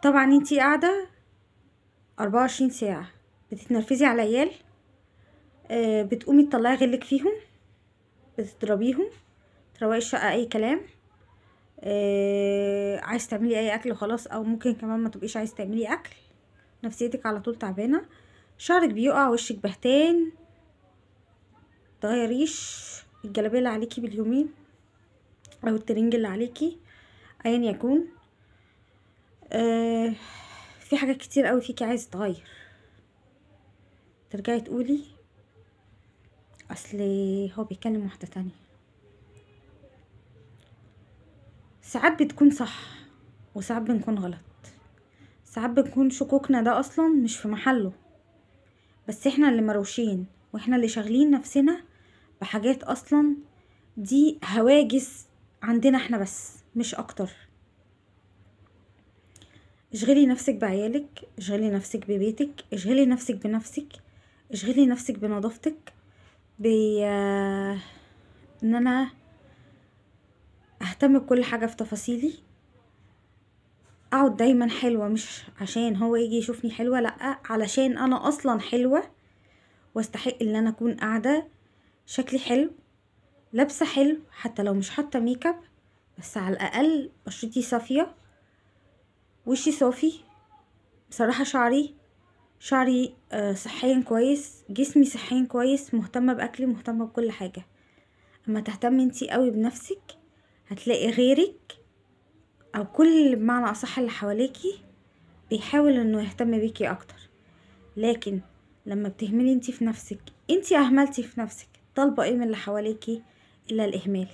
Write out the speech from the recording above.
طبعا انتي قاعدة 24 ساعة بتتنرفزي على عيال، بتقومي تطلعي غلك فيهم، بتضربيهم، تروقي الشقة اي كلام، عايز تعملي اي اكل خلاص، او ممكن كمان ما تبقيش عايز تعملي اكل، نفسيتك على طول تعبانة، شعرك بيقع، وشك بهتان، تغيريش الجلابيه اللي عليكي باليومين او الترنج اللي عليكي ايا يكون. في حاجات كتير قوي فيكي عايز تغير، ترجعي تقولي اصل هو بيكلم واحده تانية. ساعات بتكون صح وساعات بنكون غلط، ساعات بنكون شكوكنا ده اصلا مش في محله، بس احنا اللي مروشين واحنا اللي شاغلين نفسنا بحاجات اصلا دي هواجس عندنا احنا بس مش اكتر. اشغلي نفسك بعيالك، اشغلي نفسك ببيتك، اشغلي نفسك بنفسك، اشغلي نفسك بنظافتك، ان انا اهتم بكل حاجة في تفاصيلي، اقعد دايما حلوة، مش عشان هو يجي يشوفني حلوة، لأ، علشان انا اصلا حلوة واستحق ان انا اكون قاعدة شكلي حلو، لابسة حلو، حتى لو مش حاطة ميك اب، بس على الاقل بشرتي صافية، وشي صافي، بصراحة شعري صحيا كويس، جسمي صحيا كويس، مهتمة باكلي، مهتمة بكل حاجة. اما تهتمي انتي قوي بنفسك هتلاقي غيرك او كل بمعنى اصح اللي حواليكي بيحاول انه يهتم بيكي اكتر. لكن لما بتهملي انتي في نفسك، انتي اهملتي في نفسك، طالبة ايه من اللي حواليكي الا الاهمال.